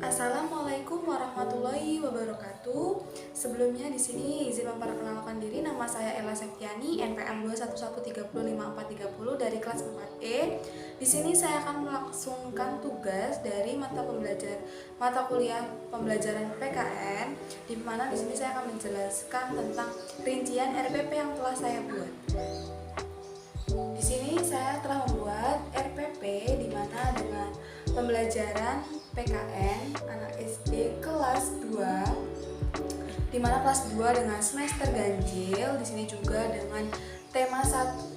Assalamualaikum warahmatullahi wabarakatuh. Sebelumnya di sini izin memperkenalkan diri, nama saya Ella Septiani, NPM 211305430 dari kelas 4E. Di sini saya akan melangsungkan tugas dari mata kuliah pembelajaran PKN, di mana di sini saya akan menjelaskan tentang rincian RPP yang telah saya buat. Di sini saya telah membuat RPP di mana dengan pembelajaran PKN anak SD kelas 2, di mana kelas 2 dengan semester ganjil, di sini juga dengan tema 1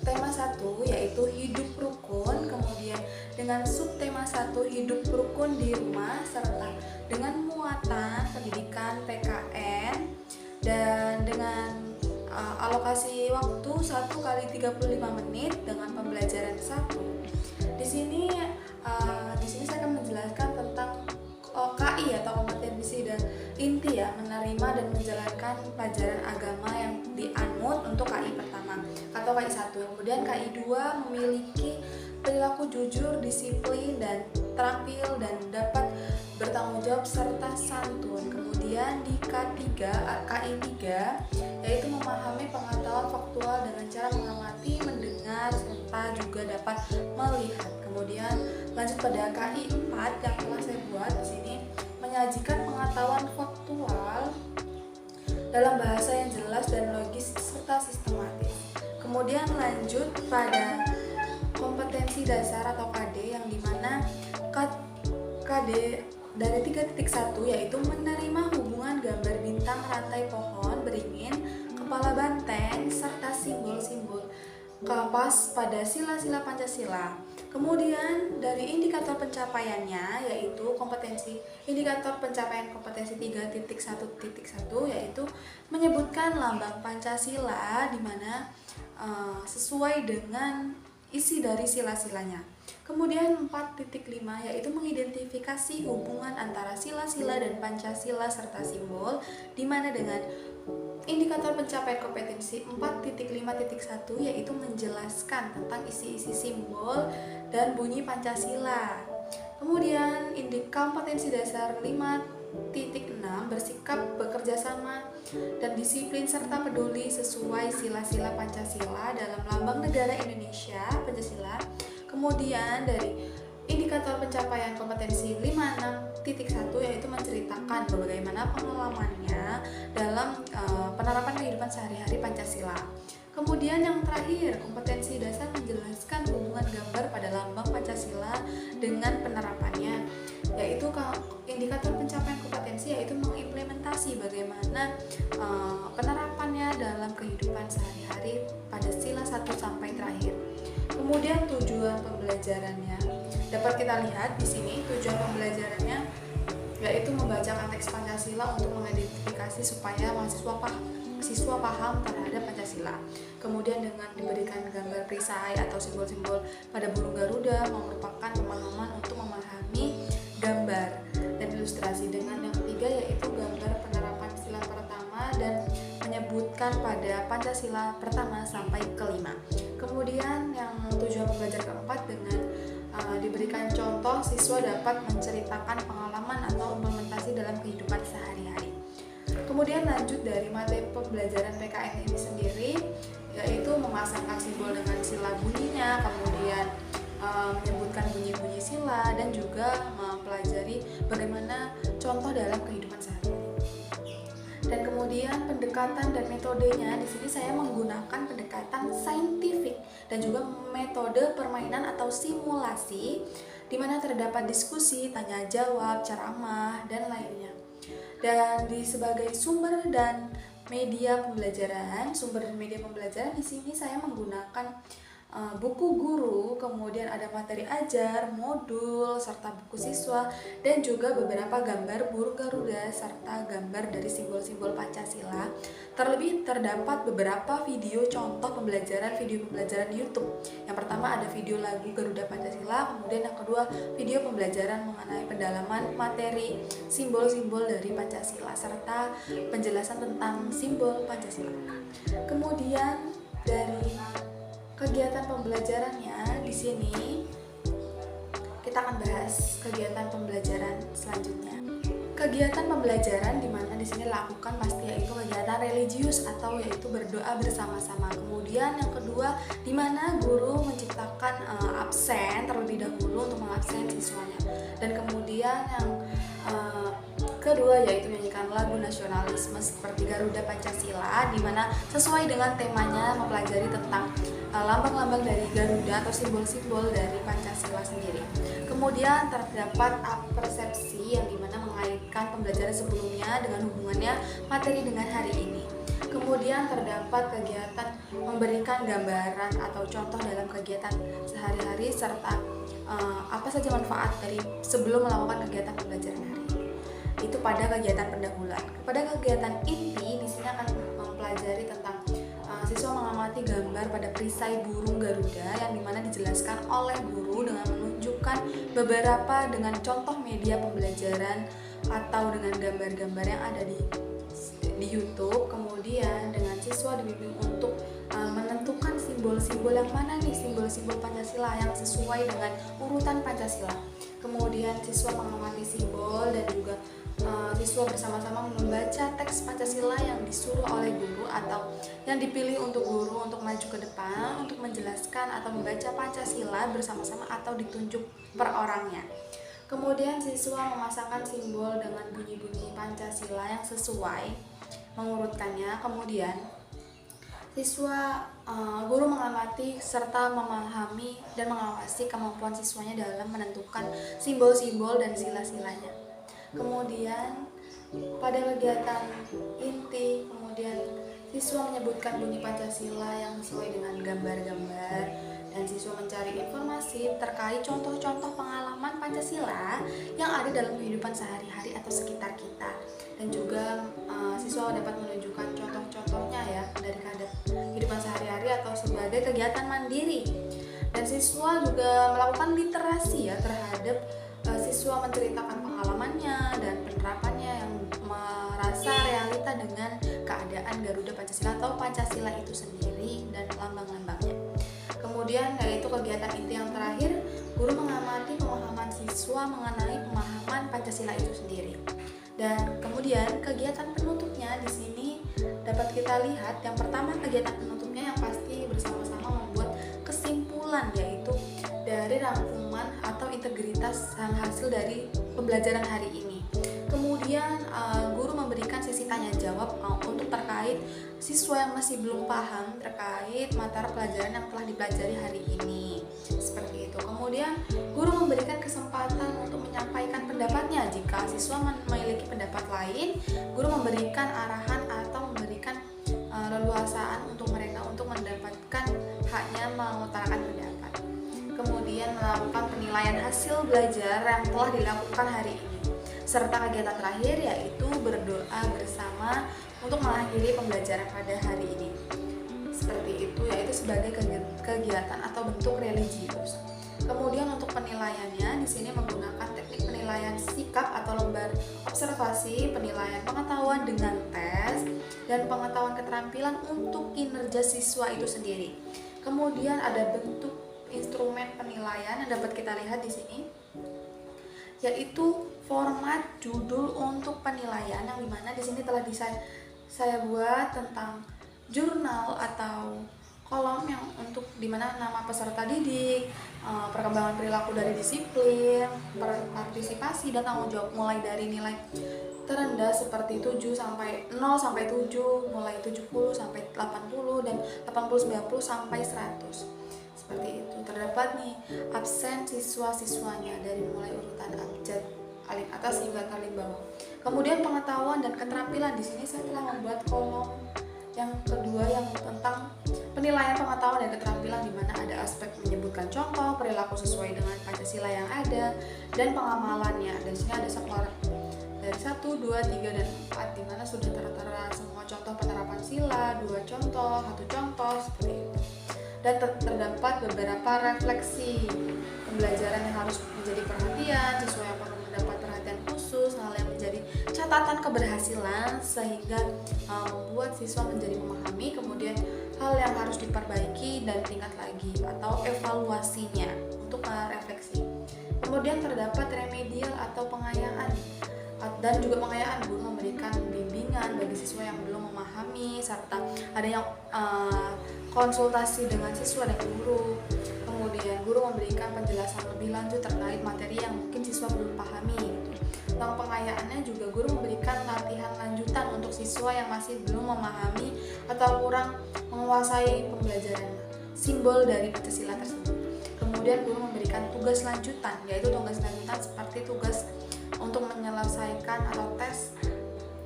yaitu hidup rukun, kemudian dengan subtema 1 hidup rukun di rumah, serta dengan muatan pendidikan PKN dan dengan alokasi waktu 1 kali 35 menit dengan pembelajaran 1. Di sini saya akan menjelaskan tentang KI atau kompetensi dan inti ya, menerima dan menjalankan pelajaran agama yang dianut untuk KI pertama atau KI 1. Kemudian KI 2 memiliki perilaku jujur, disiplin dan terampil dan dapat bertanggung jawab serta santun. Kemudian di KI 3 yaitu memahami pengetahuan faktual dengan cara mengamati, mendengar serta juga dapat melihat. Kemudian lanjut pada KI 4 yang telah saya buat di sini, menyajikan pengetahuan faktual dalam bahasa yang jelas dan logis serta sistematis. Kemudian lanjut pada kompetensi dasar atau KD, yang dimana KD dari 3.1 yaitu menerima hubungan gambar bintang, rantai pohon beringin, kepala banteng serta simbol-simbol kapas pada sila-sila Pancasila. Kemudian dari indikator pencapaiannya yaitu indikator pencapaian kompetensi 3.1.1 yaitu menyebutkan lambang Pancasila di mana sesuai dengan isi dari sila-silanya. Kemudian 4.5 yaitu mengidentifikasi hubungan antara sila-sila dan Pancasila serta simbol, di mana dengan indikator pencapaian kompetensi 4.5.1 yaitu menjelaskan tentang isi-isi simbol dan bunyi Pancasila. Kemudian kompetensi dasar 5.6 bersikap bekerja sama dan disiplin serta peduli sesuai sila-sila Pancasila dalam lambang negara Indonesia Pancasila. Kemudian dari indikator pencapaian kompetensi 56.1 yaitu menceritakan bagaimana pengalamannya dalam penerapan kehidupan sehari-hari Pancasila. Kemudian yang terakhir, kompetensi dasar menjelaskan hubungan gambar pada lambang Pancasila dengan penerapannya, yaitu indikator pencapaian kompetensi yaitu mengimplementasi bagaimana penerapannya dalam kehidupan sehari-hari pada sila 1 sampai terakhir. Kemudian tujuan pembelajarannya dapat kita lihat di sini. Tujuan pembelajarannya yaitu membacakan teks Pancasila untuk mengidentifikasi supaya siswa paham terhadap Pancasila. Kemudian dengan diberikan gambar perisai atau simbol-simbol pada burung Garuda merupakan pemahaman untuk memahami gambar dan ilustrasi. Dengan yang ketiga yaitu gambar penerapan sila pertama dan menyebutkan pada Pancasila pertama sampai kelima. Kemudian yang tujuan pembelajaran keempat, dengan diberikan contoh, siswa dapat menceritakan pengalaman atau implementasi dalam kehidupan sehari-hari. Kemudian lanjut dari materi pembelajaran PKN ini sendiri, yaitu memasangkan simbol dengan sila bunyinya, kemudian menyebutkan bunyi-bunyi sila dan juga mempelajari bagaimana contoh dalam kehidupan sehari-hari. Dan kemudian pendekatan dan metodenya, di sini saya menggunakan pendekatan saintifik dan juga metode permainan atau simulasi, di mana terdapat diskusi, tanya jawab, ceramah dan lainnya. Dan sebagai sumber dan media pembelajaran di sini saya menggunakan buku guru, kemudian ada materi ajar, modul, serta buku siswa, dan juga beberapa gambar burung Garuda serta gambar dari simbol-simbol Pancasila. Terlebih terdapat beberapa video contoh pembelajaran di YouTube. Yang pertama ada video lagu Garuda Pancasila, kemudian yang kedua video pembelajaran mengenai pendalaman materi simbol-simbol dari Pancasila serta penjelasan tentang simbol Pancasila. Kemudian dari kegiatan pembelajarannya di sini kita akan bahas kegiatan pembelajaran selanjutnya. Kegiatan pembelajaran di mana di sini lakukan pasti yaitu kegiatan religius atau yaitu berdoa bersama-sama. Kemudian yang kedua di mana guru menciptakan absen terlebih dahulu untuk mengabsen siswanya. Dan kemudian yang kedua yaitu menyanyikan lagu nasionalisme seperti Garuda Pancasila, di mana sesuai dengan temanya mempelajari tentang lambang-lambang dari Garuda atau simbol-simbol dari Pancasila sendiri. Kemudian terdapat persepsi yang dimana mengaitkan pembelajaran sebelumnya dengan hubungannya materi dengan hari ini. Kemudian terdapat kegiatan memberikan gambaran atau contoh dalam kegiatan sehari-hari serta apa saja manfaat dari sebelum melakukan kegiatan pembelajaran hari ini. Itu pada kegiatan pendahuluan. Pada kegiatan inti di sini akan mempelajari tentang siswa mengamati gambar pada perisai burung Garuda yang dimana dijelaskan oleh guru dengan menunjukkan beberapa dengan contoh media pembelajaran atau dengan gambar-gambar yang ada di YouTube. Kemudian dengan siswa dibimbing untuk menentukan simbol-simbol yang mana nih simbol-simbol Pancasila yang sesuai dengan urutan Pancasila. Kemudian siswa mengamati simbol dan juga siswa bersama-sama membaca teks Pancasila yang disuruh oleh guru atau yang dipilih untuk guru untuk maju ke depan untuk menjelaskan atau membaca Pancasila bersama-sama atau ditunjuk per orangnya. Kemudian siswa memasangkan simbol dengan bunyi-bunyi Pancasila yang sesuai mengurutkannya. Kemudian guru mengamati serta memahami dan mengawasi kemampuan siswanya dalam menentukan simbol-simbol dan sila-silanya. Kemudian pada kegiatan inti, kemudian siswa menyebutkan bunyi Pancasila yang sesuai dengan gambar-gambar dan siswa mencari informasi terkait contoh-contoh pengalaman Pancasila yang ada dalam kehidupan sehari-hari atau sekitar kita. Dan juga siswa dapat menunjukkan contoh-contohnya ya dari kehidupan sehari-hari atau sebagai kegiatan mandiri. Dan siswa juga melakukan literasi ya terhadap siswa menceritakan pengalamannya dan penerapannya yang merasa realita dengan keadaan Garuda Pancasila atau Pancasila itu sendiri dan lambang-lambangnya. Kemudian yaitu kegiatan inti yang terakhir, guru mengamati pemahaman siswa mengenai pemahaman Pancasila itu sendiri. Dan kemudian kegiatan penutupnya di sini dapat kita lihat yang pertama kegiatan penutupnya yang pasti bersama-sama membuat kesimpulan yaitu dari rangkuman atau integritas hasil dari pembelajaran hari ini. Kemudian guru memberikan sesi tanya jawab untuk terkait siswa yang masih belum paham terkait materi pelajaran yang telah dipelajari hari ini. Seperti itu. Kemudian guru memberikan kesempatan untuk menyampaikan pendapatnya. Jika siswa memiliki pendapat lain, guru memberikan arahan atau memberikan leluasaan untuk mereka untuk mendapatkan haknya mengutarakan pendapat. Kemudian melakukan penilaian hasil belajar yang telah dilakukan hari ini. Serta kegiatan terakhir yaitu berdoa bersama untuk mengakhiri pembelajaran pada hari ini. Seperti itu, yaitu sebagai kegiatan atau bentuk religius. Kemudian untuk penilaiannya di sini menggunakan teknik penilaian sikap atau lembar observasi, penilaian pengetahuan dengan tes, dan pengetahuan keterampilan untuk kinerja siswa itu sendiri. Kemudian ada bentuk instrumen penilaian yang dapat kita lihat di sini, yaitu format judul untuk penilaian yang dimana di sini telah saya buat tentang jurnal atau kolom yang untuk dimana nama peserta didik, perkembangan perilaku dari disiplin, partisipasi dan tanggung jawab mulai dari nilai terendah seperti 0 sampai 7, mulai 70 sampai 80 dan 80 90 sampai 100. Seperti itu. Terdapat nih absen siswa-siswanya dari mulai urutan abjad paling atas hingga paling bawah. Kemudian pengetahuan dan keterampilan di sini saya telah membuat kolom yang kedua yang tentang penilaian pengetahuan dan keterampilan di mana ada aspek menyebutkan contoh perilaku sesuai dengan Pancasila yang ada dan pengamalannya. Dan di sini ada skor dari 1, 2, 3 dan 4 di mana sudah tertera semua contoh penerapan sila, 2 contoh, 1 contoh, seperti itu. Dan terdapat beberapa refleksi pembelajaran yang harus menjadi perhatian, siswa yang perlu mendapat perhatian khusus, hal yang menjadi catatan keberhasilan sehingga membuat siswa menjadi memahami, kemudian hal yang harus diperbaiki dan diingat lagi atau evaluasinya untuk refleksi. Kemudian terdapat remedial atau pengayaan dan juga pengayaan, guru memberikan bimbingan bagi siswa yang belum memahami serta ada yang konsultasi dengan siswa dan guru. Kemudian guru memberikan penjelasan lebih lanjut terkait materi yang mungkin siswa belum pahami. Dalam pengayaannya juga guru memberikan latihan lanjutan untuk siswa yang masih belum memahami atau kurang menguasai pembelajaran simbol dari Pancasila tersebut. Kemudian guru memberikan tugas lanjutan, yaitu tugas lanjutan seperti tugas untuk menyelesaikan atau tes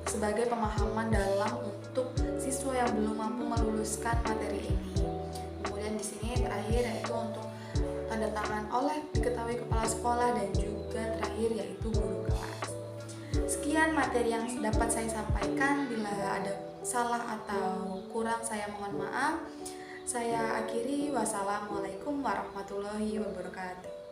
sebagai pemahaman dalam untuk siswa yang belum mampu meluluskan materi ini. Kemudian di sini terakhir yaitu untuk tanda tangan oleh diketahui kepala sekolah dan juga terakhir yaitu guru kelas. Sekian materi yang dapat saya sampaikan. Bila ada salah atau kurang saya mohon maaf. Saya akhiri. Wassalamualaikum warahmatullahi wabarakatuh.